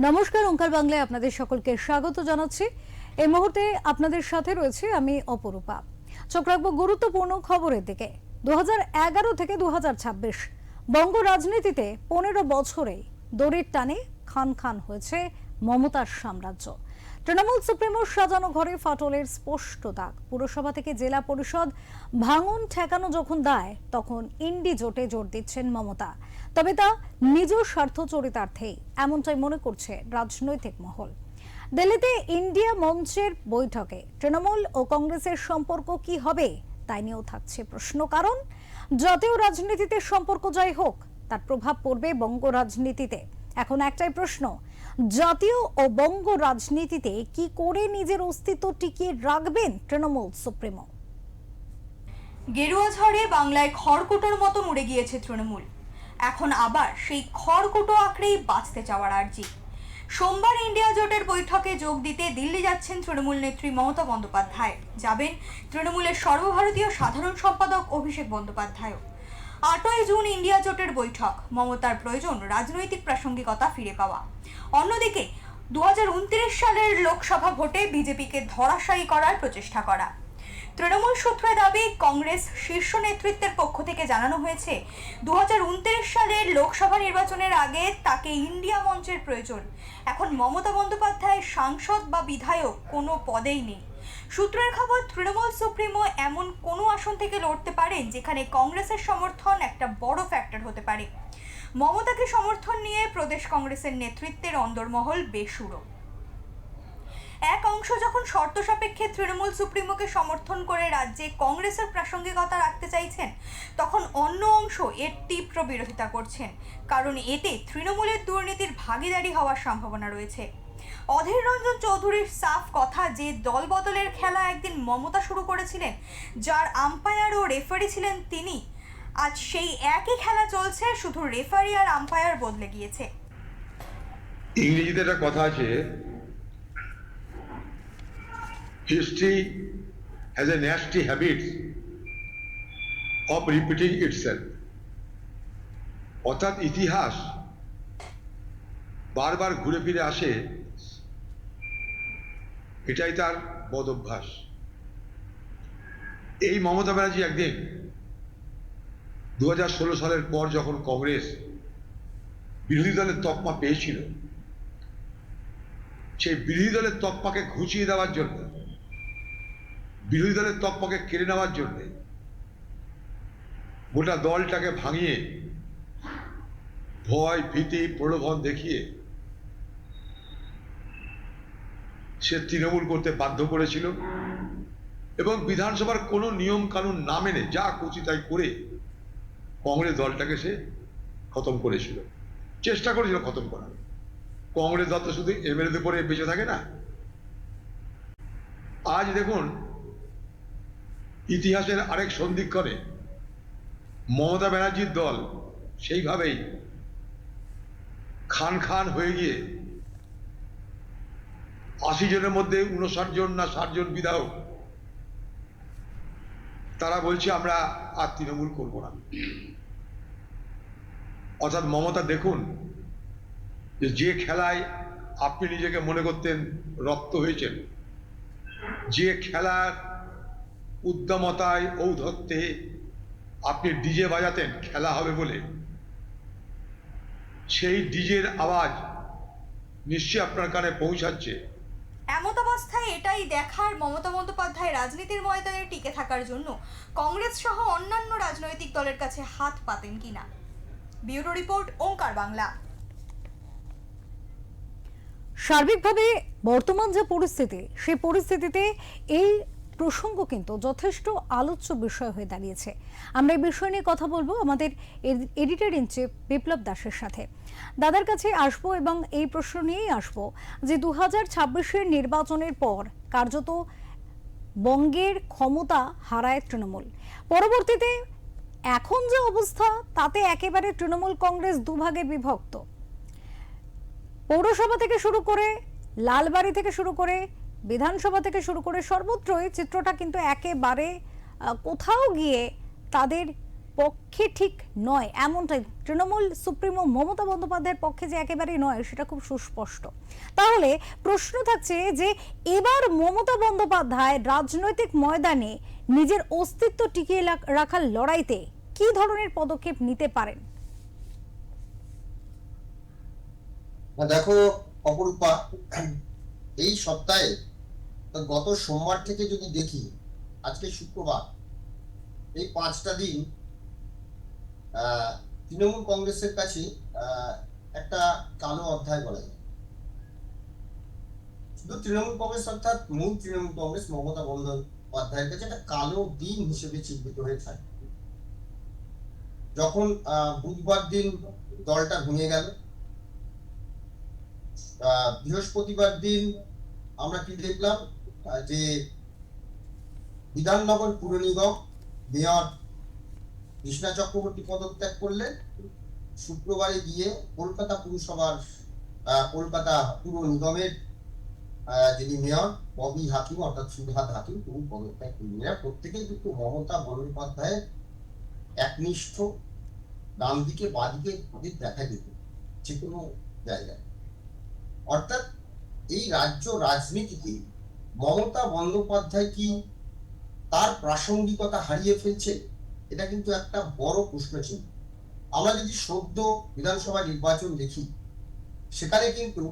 নমস্কার, ওঙ্কার বাংলায় আপনাদের সকলকে স্বাগত জানাচ্ছি। এই মুহূর্তে আপনাদের সাথে রয়েছে আমি অপরূপা। চোখ রাখবো গুরুত্বপূর্ণ খবরের দিকে। 2011 থেকে 2026 বঙ্গ রাজনীতিতে 15 বছরে দড়ির টানে খান খান হয়েছে মমতার সাম্রাজ্য। তৃণমূল সুপ্রিমোর সাজানো ঘরে ফাটলের স্পষ্ট দাগ। পুরসভা থেকে জেলা পরিষদ ভাঙন ঠেকানো যখন দায়, তখন ইন্ডি জোটে জোর দিচ্ছেন মমতা। তবে তা নিজ স্বার্থ চরিতার্থেই, এমনটাই মনে করছে রাজনৈতিক মহল। দিল্লিতে ইন্ডিয়া মঞ্চের বৈঠকে তৃণমূল ও কংগ্রেসের সম্পর্ক কি হবে তাই নিয়েও থাকছে প্রশ্ন। কারণ জাতীয় রাজনীতিতে সম্পর্ক যাই হোক, তার প্রভাব পড়বে বঙ্গ রাজনীতিতে। এখন একটাই প্রশ্ন, জাতীয় ও বঙ্গ রাজনীতিতে কি করে নিজের অস্তিত্ব টিকিয়ে রাখবেন তৃণমূল সুপ্রিমো? গেরুয়া ঝড়ে বাংলায় খড়কুটোর মতন উড়ে গিয়েছে তৃণমূল। এখন আবার সেই খড়কুটো আঁকড়েই বাঁচতে চাওয়ার আর্জি। সোমবার ইন্ডিয়া জোটের বৈঠকে যোগ দিতে দিল্লি যাচ্ছেন তৃণমূল নেত্রী মমতা বন্দ্যোপাধ্যায়। যাবেন তৃণমূলের সর্বভারতীয় সাধারণ সম্পাদক অভিষেক বন্দ্যোপাধ্যায়ও। 8ই জুন ইন্ডিয়া জোটের বৈঠক। মমতার প্রয়োজন রাজনৈতিক প্রাসঙ্গিকতা ফিরে পাওয়া। অন্যদিকে 2029 সালের লোকসভা ভোটে বিজেপিকে ধরাশায়ী করার প্রচেষ্টা করা। তৃণমূল সূত্রে দাবি, কংগ্রেস শীর্ষ নেতৃত্বের পক্ষ থেকে জানানো হয়েছে 2029 সালের লোকসভা নির্বাচনের আগে তাকে ইন্ডিয়া মঞ্চের প্রয়োজন। এখন মমতা বন্দ্যোপাধ্যায় সাংসদ বা বিধায়ক কোনো পদেই নেই। সূত্রের খবর, তৃণমূল সুপ্রিমো এমন কোনো আসন থেকে লড়তে পারেন যেখানে কংগ্রেসের সমর্থন একটা বড় ফ্যাক্টর হতে পারে। মমতাকে সমর্থন নিয়ে প্রদেশ কংগ্রেসের নেতৃত্বের অন্দরমহল বেসুরো। এক অংশ যখন শর্ত সাপেক্ষে তৃণমূল সুপ্রিমোকে সমর্থন করে রাজ্যে কংগ্রেসের প্রাসঙ্গিকতা রাখতে চাইছেন, তখন অন্য অংশ এর তীব্র বিরোধিতা করছেন। কারণ এতে তৃণমূলের দুর্নীতির ভাগিদারি হওয়ার সম্ভাবনা রয়েছে। অধীর রঞ্জন চৌধুরীর সাফ কথা যে দল বদলের খেলা একদিন মমতা শুরু করেছিলেন, যার আম্পায়ার ও রেফারি ছিলেন তিনি। আজ সেই একই খেলা চলছে, শুধু রেফারি আর আম্পায়ার বদলে গিয়েছে। ইংরেজিতে একটা কথা আছে, history has a nasty habit of repeating itself. অর্থাৎ ইতিহাস বারবার ঘুরে ফিরে আসে, এটাই তার বদ অভ্যাস। এই মমতা ব্যানার্জি একদিন 2016 সালের পর যখন কংগ্রেস বিরোধী দলের তকমা পেয়েছিল, সেই বিরোধী দলের তকমাকে ঘুচিয়ে দেওয়ার জন্য, বিরোধী দলের তকমাকে কেড়ে নেওয়ার জন্য গোটা দলটাকে ভাঙিয়ে ভয় ভীতি প্রলোভন দেখিয়ে সে তৃণমূল করতে বাধ্য করেছিল এবং বিধানসভার কোনো নিয়ম কানুন না মেনে যা খুশি তাই করে কংগ্রেস দলটাকে সে খতম করেছিল, চেষ্টা করেছিল খতম করার। কংগ্রেস দল তো শুধু এমএলএদের পরে বেঁচে থাকে না। আজ দেখুন, ইতিহাসের আরেক সন্ধিক্ষণে মমতা ব্যানার্জির দল সেইভাবেই খান খান হয়ে গিয়ে 80 জনের মধ্যে 59 জন না 60 জন বিধায়ক তারা বলছে আমরা আর তৃণমূল করব না। অর্থাৎ মমতা দেখুন, যে খেলায় আপনি নিজেকে মনে করতেন রপ্ত হয়েছেন, যে খেলার উদ্দামতায় ঔদ্ধত্যে আপনি ডিজে বাজাতেন খেলা হবে বলে, সেই ডিজের আওয়াজ নিশ্চয়ই আপনার কানে পৌঁছাচ্ছে। এমত অবস্থায় এটাই দেখার, মমতা বন্দ্যোপাধ্যায় রাজনীতির ময়দানে টিকে থাকার জন্য কংগ্রেস সহ অন্যান্য রাজনৈতিক দলের কাছে হাত পাতেন কিনা। ব্যুরো রিপোর্ট, ওঙ্কার বাংলা। সার্বিকভাবে বর্তমান যে পরিস্থিতি, সেই পরিস্থিতিতে এই প্রসঙ্গ কিন্তু যথেষ্ট আলোচ্য বিষয় হয়ে দাঁড়িয়েছে। আমরা এই বিষয় নিয়ে কথা বলবো আমাদের এডিটর ইন চিফ বিপ্লব দাসের সাথে। দাদার কাছে আসবো এবং এই প্রশ্ন নিয়েই আসবো যে 2026-এর নির্বাচনের পর কার্যত বঙ্গের ক্ষমতা হারায় তৃণমূল। পরবর্তীতে এখন যে অবস্থা, তাতে একেবারে তৃণমূল কংগ্রেস দুভাগে বিভক্ত। পৌরসভা থেকে শুরু করে, লালবাড়ি থেকে শুরু করে, বিধানসভা থেকে শুরু করে সর্বত্রই চিত্রটা কিন্তু একেবারে কোথাও গিয়ে তাদের পক্ষে ঠিক নয় এমনটাই, তৃণমূল সুপ্রিমো মমতা বন্দ্যোপাধ্যায়ের পক্ষে যে একেবারেই নয় সেটা খুব সুস্পষ্ট। তাহলে প্রশ্ন থাকছে যে এবার মমতা বন্দ্যোপাধ্যায় রাজনৈতিক ময়দানে নিজের অস্তিত্ব টিকিয়ে রাখার লড়াইতে কি ধরনের পদক্ষেপ নিতে পারেন? দেখো অপরূপা, এই সপ্তাহে গত সোমবার থেকে যদি দেখি, আজকে শুক্রবার, এই 5টা দিন তৃণমূল কংগ্রেসের কাছে একটা কালো অধ্যায় বলা যায়। শুধু তৃণমূল কংগ্রেস অর্থাৎ মূল তৃণমূল কংগ্রেস মমতা বন্দ্যোপাধ্যায়ের কাছে একটা কালো দিন হিসেবে চিহ্নিত হয়ে থাকে। যখন বুধবার দিন দলটা ভেঙে গেল, বৃহস্পতিবার দিন আমরা কি দেখলাম, যে বিধাননগর পুর নিগম মেয়র কৃষ্ণা চক্রবর্তী পদত্যাগ করলেন। শুক্রবারে গিয়ে কলকাতা পুরসভার কলকাতা পুর নিগমের যিনি মেয়র ববি হাকিম অর্থাৎ সুধাত হাকিম তিনি পদত্যাগ করলেন। প্রত্যেকেই কিন্তু মমতা বন্দ্যোপাধ্যায়ের একনিষ্ঠ, ডান দিকে বাদিকে দেখা যেত যে কোনো জায়গায়। অর্থাৎ এই রাজ্য রাজনীতিতে মমতা বন্দ্যোপাধ্যায় কি তার প্রাসঙ্গিকতা হারিয়ে ফেলছে? এটা কিন্তু একটা বড় প্রশ্ন চিহ্ন। আমরা যদি সদ্য বিধানসভা নির্বাচন দেখি, সেখানে কিন্তু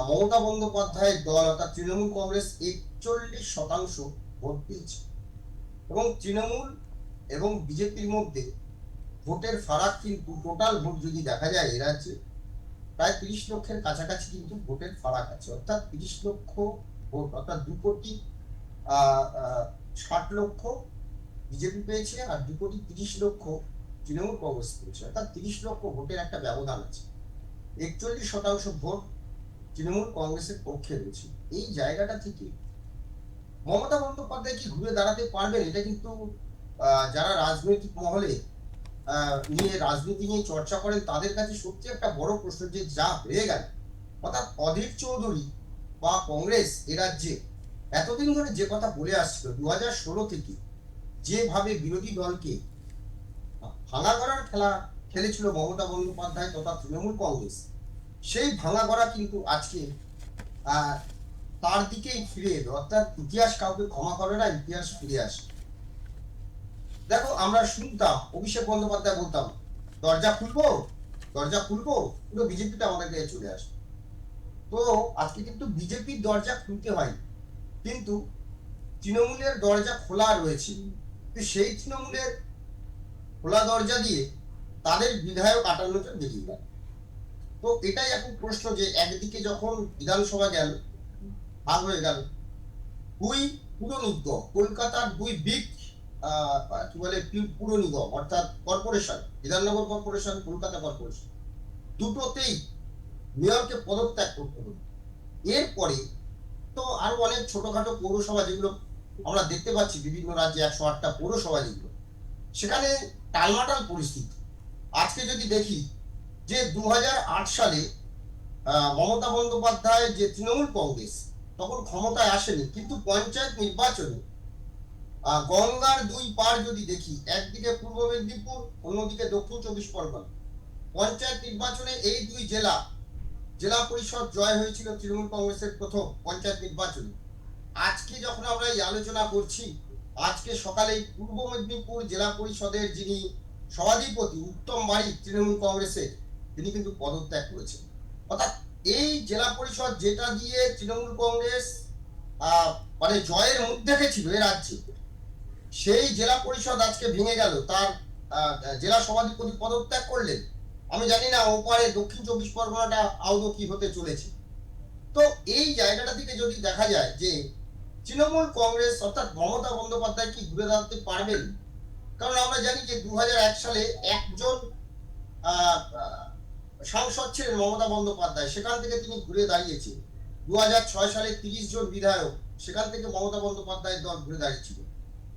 মমতা বন্দ্যোপাধ্যায়ের দল অর্থাৎ তৃণমূল কংগ্রেস 41% ভোট পেয়েছে, এবং তৃণমূল এবং বিজেপির মধ্যে ভোটের ফারাক কিন্তু টোটাল ভোট যদি দেখা যায় এ রাজ্যে প্রায় 30 লক্ষের কাছাকাছি কিন্তু ভোটের ফারাক আছে। অর্থাৎ 30 লক্ষ ভোট, অর্থাৎ 2,60,00,000 বিজেপি পেয়েছে আর 2,30,00,000 তৃণমূল কংগ্রেস পেয়েছে। অর্থাৎ 30 লক্ষ ভোটের একটা ব্যবধান আছে। 41% ভোট তৃণমূল কংগ্রেসের পক্ষে রয়েছে। এই জায়গাটা থেকে মমতা বন্দ্যোপাধ্যায় কি ঘুরে দাঁড়াতে পারবেন? এটা কিন্তু যারা রাজনৈতিক মহলে রাজনীতি নিয়ে চর্চা করেন তাদের কাছে সত্যি একটা বড় প্রশ্ন, যে যা হয়ে গেল, অর্থাৎ অধীর চৌধুরী বা কংগ্রেস এ রাজ্যে এতদিন ধরে যে কথা বলে আসছিল, 2016 থেকে যেভাবে বিরোধী দলকে ভাঙা গড়ার খেলা খেলেছিল মমতা বন্দ্যোপাধ্যায় তথা তৃণমূল কংগ্রেস, সেই ভাঙা গড়া কিন্তু আজকে তার দিকেই ফিরে এলো। অর্থাৎ ইতিহাস কাউকে ক্ষমা করে না, ইতিহাস ফিরে আসে। দেখো, আমরা শুনতাম অভিষেক বন্দ্যোপাধ্যায় বলতাম দরজা খুলবো, পুরো বিজেপিটা আমাদের কাছে চলে আসে। তো আজকে কিন্তু বিজেপির দরজা খুলতে হয়, কিন্তু তৃণমূলের দরজা খোলা রয়েছে। সেই তৃণমূলের খোলা দরজা দিয়ে তাদের বিধায়ক 58 জন বেরিয়ে গেল। তো এটাই এখন প্রশ্ন, যে একদিকে যখন বিধানসভা গেল, ভাগ হয়ে গেল, দুই পুর নিগম, কলকাতার দুই বিগ কি বলে পুর নিগম অর্থাৎ corporation, Bidhannagar corporation, Kolkata corporation, দুটোতেই মেয়রকে পদত্যাগ করতে হবে। এরপরে তো আরো অনেক ছোটখাটো পৌরসভা যেগুলো আমরা দেখতে পাচ্ছি বিভিন্ন রাজ্যে, 108টা পৌরসভা যেগুলো, সেখানে টালমাটাল পরিস্থিতি। আজকে যদি দেখি যে 2008 সালে মমতা বন্দ্যোপাধ্যায় যে তৃণমূল কংগ্রেস তখন ক্ষমতায় আসেনি, কিন্তু পঞ্চায়েত নির্বাচনে গঙ্গার দুই পার যদি দেখি, একদিকে পূর্ব মেদিনীপুর, অন্যদিকে দক্ষিণ 24 পরগনা, পঞ্চায়েত নির্বাচনে এই দুই জেলা পরিষদ জয় হয়েছিল তৃণমূল কংগ্রেসের প্রথম পঞ্চায়েত নির্বাচনে। আজকে যখন আমরা এই আলোচনা করছি, আজকে সকালেই পূর্ব মেদিনীপুর জেলা পরিষদের যিনি সভাধিপতি উত্তম বাড়ি তৃণমূল কংগ্রেসের, তিনি কিন্তু পদত্যাগ করেছেন। অর্থাৎ এই জেলা পরিষদ যেটা দিয়ে তৃণমূল কংগ্রেস মানে জয়ের মধ্যে ছিল এ রাজ্যে, সেই জেলা পরিষদ আজকে ভেঙে গেল, তার জেলা সভাধিপতি পদত্যাগ করলেন। আমি জানি না ওপারে দক্ষিণ 24 পরগনাটা আদৌ কি হতে চলেছে। তো এই জায়গাটা থেকে যদি দেখা যায় যে তৃণমূল কংগ্রেস অর্থাৎ মমতা বন্দ্যোপাধ্যায় কি ঘুরে দাঁড়াতে পারবেন, কারণ আমরা জানি যে 2001 সালে একজন সাংসদ ছিলেন মমতা বন্দ্যোপাধ্যায়, সেখান থেকে তিনি ঘুরে দাঁড়িয়েছেন। 2006 সালে 30 জন বিধায়ক, সেখান থেকে মমতা বন্দ্যোপাধ্যায়ের দল ঘুরে দাঁড়িয়েছিল।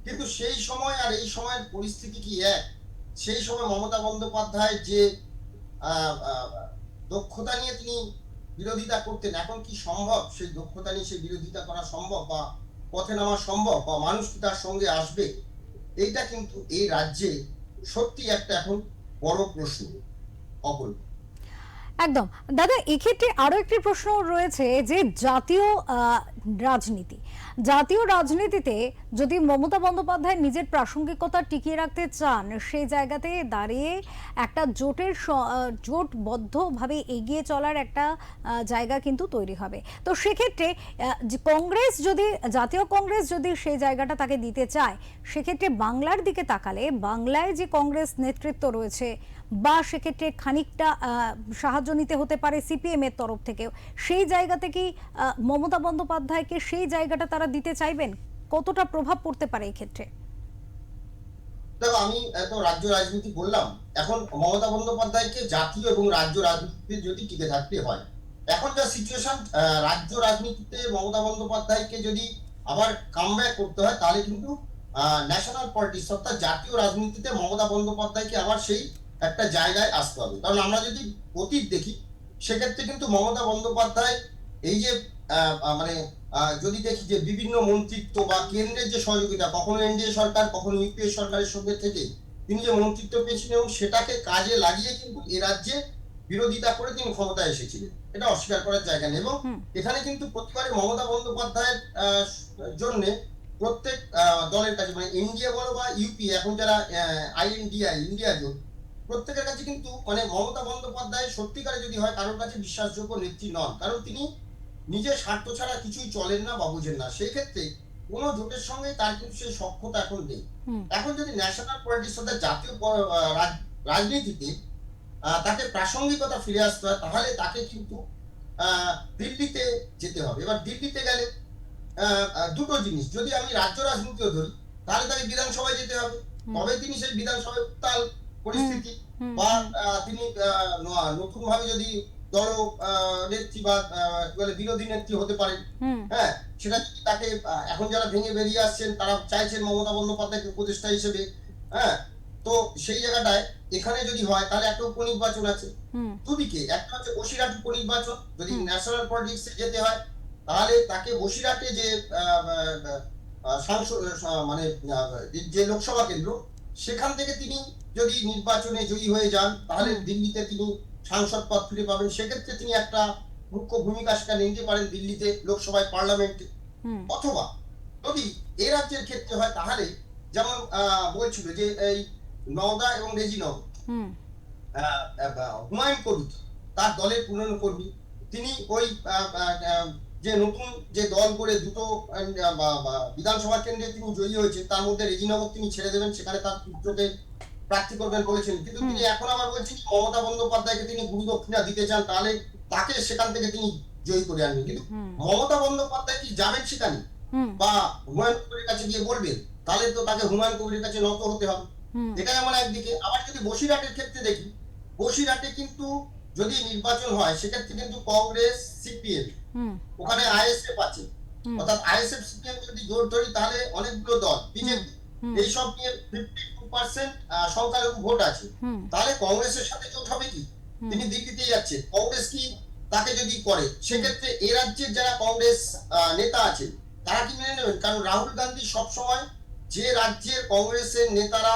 কিন্তু সেই সময় আর এই সময়ের পরিস্থিতি কি এক? সেই সময় মমতা বন্দ্যোপাধ্যায় যে দক্ষতা নিয়ে তিনি বিরোধিতা করতেন, এখন কি সম্ভব সেই দক্ষতা নিয়ে সেই বিরোধিতা করা সম্ভব, বা পথে নামা সম্ভব, বা মানুষ কি তার সঙ্গে আসবে? এইটা কিন্তু এই রাজ্যে সত্যি একটা এখন বড় প্রশ্ন। অপর একদম দাদা, এক্ষেত্রে আরো একটি প্রশ্ন রয়েছে যে জাতীয় রাজনীতিতে যদি মমতা বন্দ্যোপাধ্যায় নিজের প্রাসঙ্গিকতা টিকিয়ে রাখতে চান, সেই জায়গাতে দাঁড়িয়ে একটা জোটবদ্ধভাবে এগিয়ে চলার একটা জায়গা কিন্তু তৈরি হবে। তো সেক্ষেত্রে জাতীয় কংগ্রেস যদি সেই জায়গাটা তাকে দিতে চায়, সেক্ষেত্রে বাংলার দিকে তাকালে বাংলায় যে কংগ্রেস নেতৃত্ব রয়েছে, বা সেক্ষেত্রে খানিকটা সাহায্য নিতে হতে পারে সিপিএম এর তরফ থেকেও, সেই জায়গাতে কি মমতা বন্দ্যোপাধ্যায়কে সেই জায়গাটা তারা দিতে চাইবেন? কতটা প্রভাব পড়তে পারে এই ক্ষেত্রে? দেখো, আমি এত রাজ্য রাজনীতি বললাম, এখন মমতা বন্দ্যোপাধ্যায়কে জাতীয় এবং রাজ্য রাজনীতিতে যদি টিকে থাকতে হয়, এখন যা সিচুয়েশন, রাজ্য রাজনীতিতে মমতা বন্দ্যোপাধ্যায়কে যদি আবার কামব্যাক করতে হয়, তাহলে কিন্তু ন্যাশনাল পলিটিক্স অর্থাৎ জাতীয় রাজনীতিতে মমতা বন্দ্যোপাধ্যায়কে আবার সেই একটা জায়গায় আসতে হবে। কারণ আমরা যদি অতীত দেখি, সেক্ষেত্রে কিন্তু মমতা বন্দ্যোপাধ্যায় এই যে মানে যদি দেখি যে বিভিন্ন মন্ত্রিত্ব বা কেন্দ্রের যে সহযোগিতা, কখনো এনডিএ সরকার, কখনো ইউপিএ সরকারের সঙ্গে থেকে তিনি যে মন্ত্রিত্ব পেয়েছিলেন, এবং সেটাকে কাজে লাগিয়ে কিন্তু এ রাজ্যে বিরোধিতা করে তিনি ক্ষমতায় এসেছিলেন, এটা অস্বীকার করার জায়গা নেই। এবং এখানে কিন্তু প্রতিবারে মমতা বন্দ্যোপাধ্যায়ের জন্য প্রত্যেক দলের কাছে, মানে এনডিএ বলো বা ইউপি, এখন যারা আইএনডিআই ইন্ডিয়া জোট, প্রত্যেকের কাছে কিন্তু মানে মমতা বন্দ্যোপাধ্যায় সত্যিকারে যদি হয় কারোর কাছে বিশ্বাসযোগ্য নেত্রী নন, কারণ তিনি নিজের স্বার্থ ছাড়া কিছুই চলেন না বা বুঝেন না। সেই ক্ষেত্রে কোন জোটের সঙ্গে তার কিন্তু সেই সক্ষতা এখন নেই। এখন যদি ন্যাশনাল পলিটিক্স অর্থাৎ জাতীয় রাজনীতিতে তাকে প্রাসঙ্গিকতা ফিরে আসতে হয়, তাহলে তাকে কিন্তু দিল্লিতে যেতে হবে। এবার দিল্লিতে গেলে দুটো জিনিস, যদি আমি রাজ্য রাজনীতিও ধরি, তাহলে তাকে বিধানসভায় যেতে হবে, তবে তিনি সেই বিধানসভায় উত্তাল পরিস্থিতি বা তিনি নতুন ভাবে যদি দল নেত্রী বা বিরোধী নেত্রী হতে পারেন, হ্যাঁ, সেটা যদি তাকে এখন যারা ভেঙে বেরিয়ে আসছেন তারা চাইছেন মমতা বন্দ্যোপাধ্যায়কে উপদেষ্টা হিসেবে, হ্যাঁ, তো সেই জায়গাটায় এখানে যদি হয় তাহলে একটা উপনির্বাচন আছে দুদিকে, একটা হচ্ছে বসিরহাট উপনির্বাচন, যদি ন্যাশনাল পলিটিক্সে যেতে হয় তাহলে তাকে বসিরহাটে যে সাংসদ মানে যে লোকসভা কেন্দ্র, সেখান থেকে তিনি যদি নির্বাচনে জয়ী হয়ে যান, তাহলে দিল্লিতে তিনি সাংসদ পদ ফিরে পাবেন। সেক্ষেত্রে তিনি একটা মুখ্য ভূমিকা সেখানে নিতে পারেন দিল্লিতে, লোকসভায়, পার্লামেন্টে। অথবা যদি এ রাজ্যের ক্ষেত্রে হয়, তাহলে যেমন বলছিল যে এই নওদা এবং রেজিনগর, হুমায়ুন কবির তার দলের পুরনো কর্মী, তিনি ওই যে নতুন যে দল করে দুটো বিধানসভা কেন্দ্রে তিনি জয়ী হয়েছে, তার মধ্যে রেজিনগর তিনি ছেড়ে দেবেন, সেখানে তার পুত্রকে প্রার্থী করবেন বলেছেন। কিন্তু তিনি এখন আবার বলছেন মমতা বন্দ্যোপাধ্যায়কে তিনি গুরু দক্ষিণা দিতে চান, তাহলে তাকে সেখান থেকে তিনি জয়ী করে আনবেন। কিন্তু মমতা বন্দ্যোপাধ্যায় কি যাবেন সেখানে বা হুমায়ুন কবিরের কাছে গিয়ে বলবেন? তাহলে তো তাকে হুমায়ুন কবিরের কাছে নত হতে হবে। এটা যেমন একদিকে। আবার যদি বসিরহাটের ক্ষেত্রে দেখি, বসিরহাটে কিন্তু যদি নির্বাচন হয়, সেক্ষেত্রে কিন্তু কংগ্রেস, সিপিএম, ওখানে আইএসএফ আছে, অর্থাৎ আইএসএফ সিপিএম যদি জোট ধরি, তাহলে অনেকগুলো দল, বিজেপি, এইসব নিয়ে 52% সংখ্যালঘু ভোট আছে, তাহলে কংগ্রেসের সাথে জোট হবে কি? তিনি দিল্লিতে যাচ্ছে, কংগ্রেস কি তাকে যদি করে, সেক্ষেত্রে এ রাজ্যের যারা কংগ্রেস নেতা আছে তারা কি মেনে নেবেন? কারণ রাহুল গান্ধী সবসময় যে রাজ্যের কংগ্রেসের নেতারা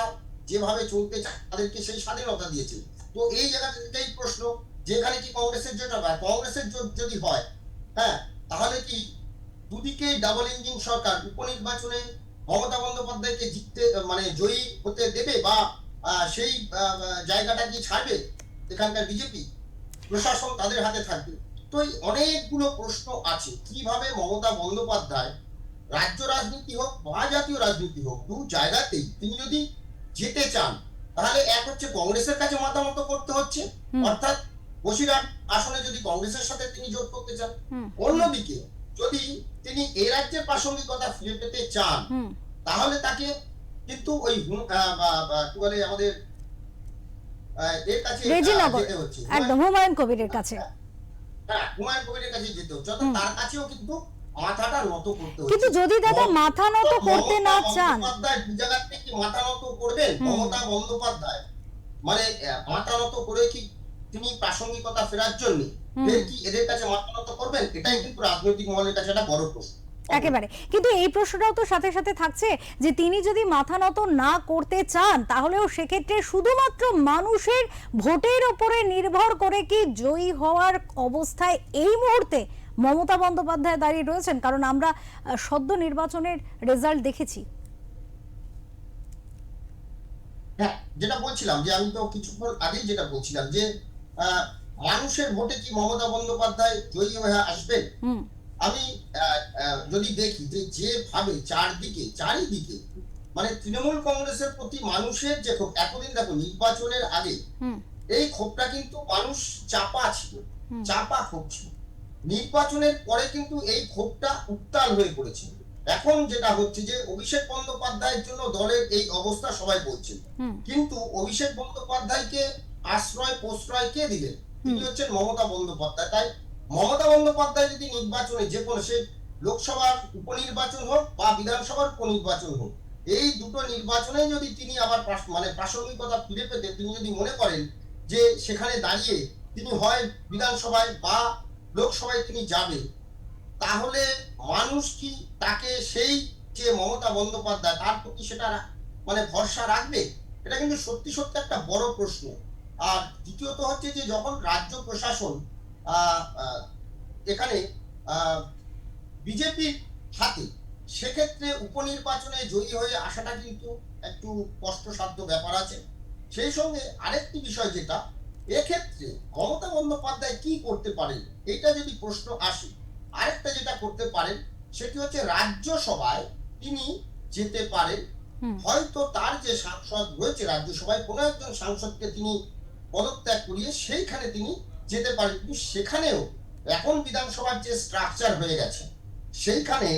যেভাবে চলতে চায় তাদেরকে সেই স্বাধীনতা দিয়েছে। তো এই জায়গাটাই প্রশ্ন, যেখানে কি কংগ্রেসের জোট হবে? কংগ্রেসের জোট যদি হয়, হ্যাঁ, তাহলে কি দুদিকেই ডাবল ইঞ্জিন সরকার উপনির্বাচনে মমতা বন্দ্যোপাধ্যায়কে জিততে মানে জয়ী হতে দেবে, বা সেই জায়গাটা কি ছাড়বে এখানকার বিজেপি প্রশাসন তাদের হাতে থাকবে? তো এই অনেকগুলো প্রশ্ন আছে, কিভাবে মমতা বন্দ্যোপাধ্যায় রাজ্য রাজনীতি হোক বা জাতীয় রাজনীতি হোক, দু জায়গাতেই তিনি যদি যেতে চান, তাহলে এক হচ্ছে কংগ্রেসের কাছে মাথা মতো করতে হচ্ছে, অর্থাৎ বসিরহাট আসনে যদি কংগ্রেসের সাথে তিনি জোট করতে চান, অন্যদিকে যদি তিনি এই রাজ্যের প্রাসঙ্গিকতা ফিরে পেতে চান, তাহলে তাকে কিন্তু ওই কি বলে আমাদের এর কাছে যেতে হচ্ছে, একদম হুমায়ুন কবিরের কাছে। হ্যাঁ, হুমায়ুন কবিরের কাছে যেতে হচ্ছে, অর্থাৎ তার কাছেও কিন্তু মাথাটা নত করতে হচ্ছে। কিন্তু যদি দাদা মাথা নত করতে না চান, জায়গা থেকে মাথা নত করবেন মমতা বন্দ্যোপাধ্যায়, মানে মাথা নত করে কি তিনি প্রাসঙ্গিকতা ফেরার জন্য কি এদের কাছে মাথা নত করবেন? এটাই কিন্তু রাজনৈতিক মহলের কাছে একটা বড় প্রশ্ন। একেবারে, কিন্তু এই প্রশ্নটাও তো সাথে সাথে থাকছে যে তিনি যদি মাথা নত না করতে চান তাহলেও সেক্ষেত্রে শুধুমাত্র মানুষের ভোটের উপরে নির্ভর করে কি জয়ী হওয়ার অবস্থায় এই মুহূর্তে মমতা বন্দ্যোপাধ্যায় দাঁড়িয়ে রয়েছেন? কারণ আমরা সদ্য নির্বাচনের রেজাল্ট দেখেছি। হ্যাঁ, যেটা বলছিলাম যে আমি তো কিছুক্ষণ আগেই যেটা বলছিলাম যে মানুষের ভোটে কি মমতা বন্দ্যোপাধ্যায় জয়ী হয়ে আসবেন? আমি যদি দেখি যে যেভাবে চারিদিকে মানে তৃণমূল কংগ্রেসের প্রতি মানুষের যে ক্ষোভ, এতদিন দেখো নির্বাচনের আগে এই ক্ষোভটা কিন্তু মানুষ চাপা ক্ষোভ ছিল। নির্বাচনের পরে কিন্তু এই ক্ষোভটা উত্তাল হয়ে পড়েছে। এখন যেটা হচ্ছে যে অভিষেক বন্দ্যোপাধ্যায়ের জন্য দলের এই অবস্থা সবাই বলছেন, কিন্তু অভিষেক বন্দ্যোপাধ্যায়কে আশ্রয় প্রশ্রয় কে দিলেন? তিনি হচ্ছেন মমতা বন্দ্যোপাধ্যায়। তাই মমতা বন্দ্যোপাধ্যায় যদি নির্বাচনে যে কোনো, সে লোকসভার উপনির্বাচন হোক বা বিধানসভার উপনির্বাচন হোক, এই দুটো নির্বাচনে যদি তিনি আবার মানে প্রাসঙ্গিকতা ফিরে পেতে তিনি যদি মনে করেন যে সেখানে দাঁড়িয়ে তিনি হয় বিধানসভায় বা লোকসভায় তিনি যাবে, তাহলে মানুষ কি তাকে সেই যে মমতা বন্দ্যোপাধ্যায় তার প্রতি সেটা মানে ভরসা রাখবে? এটা কিন্তু সত্যি সত্যি একটা বড় প্রশ্ন। আর দ্বিতীয়ত হচ্ছে যে যখন রাজ্য প্রশাসন এখানে বিজেপির হাতে, সেক্ষেত্রে উপনির্বাচনে জয়ী হয়ে আসাটা কিন্তু একটু কষ্টসাধ্য ব্যাপার আছে। সেই সঙ্গে আরেকটি বিষয় যেটা, এক্ষেত্রে মমতা বন্দ্যোপাধ্যায় কি করতে পারেন এটা যদি প্রশ্ন আসে, আরেকটা যেটা করতে পারেন সেটি হচ্ছে রাজ্যসভায় তিনি যেতে পারেন। হয়তো তার যে সাংসদ রয়েছে রাজ্যসভায়, কোনো একজন সাংসদকে তিনি পদত্যাগ করিয়ে সেইখানে তিনি যেতে পারেন। কিন্তু সেখানেও এখন বিধানসভার যে স্ট্রাকচার হয়ে গেছে, সেইখানে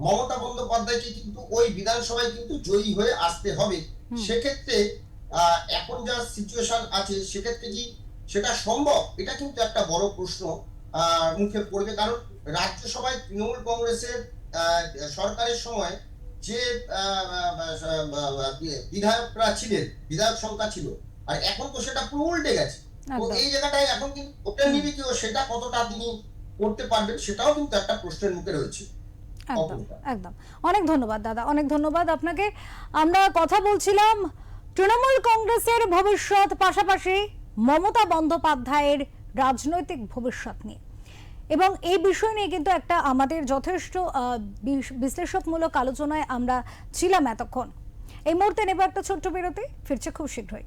মমতা বন্দ্যোপাধ্যায়কে কিন্তু ওই বিধানসভায় কিন্তু জয়ী হয়ে আসতে হবে। সেক্ষেত্রে এখন যা সিচুয়েশন আছে সেক্ষেত্রে কি সেটা সম্ভব? এটা কিন্তু একটা বড় প্রশ্ন মুখে পড়বে। কারণ রাজ্যসভায় তৃণমূল কংগ্রেসের সরকারের সময় যে বিধায়করা ছিলেন, বিধায়ক সংখ্যা ছিল, আর এখন তো সেটা পুরো উল্টে গেছে। তো এই জায়গাটায় এখন কিন্তু ভোটের নিরিখেও সেটা কতটা তিনি করতে পারবেন সেটাও কিন্তু একটা প্রশ্নের মুখে রয়েছে। একদম একদম, অনেক ধন্যবাদ দাদা, অনেক ধন্যবাদ আপনাকে। আমরা কথা বলছিলাম তৃণমূল কংগ্রেসের ভবিষ্যৎ, পাশাপাশি মমতা বন্দ্যোপাধ্যায়ের রাজনৈতিক ভবিষ্যৎ নিয়ে, এবং এই বিষয় নিয়ে কিন্তু একটা আমাদের যথেষ্ট বিশ্লেষকমূলক আলোচনায় আমরা ছিলাম এতক্ষণ। এই মুহূর্তে নেব একটা ছোট্ট বিরতি, ফিরছে খুব শীঘ্রই।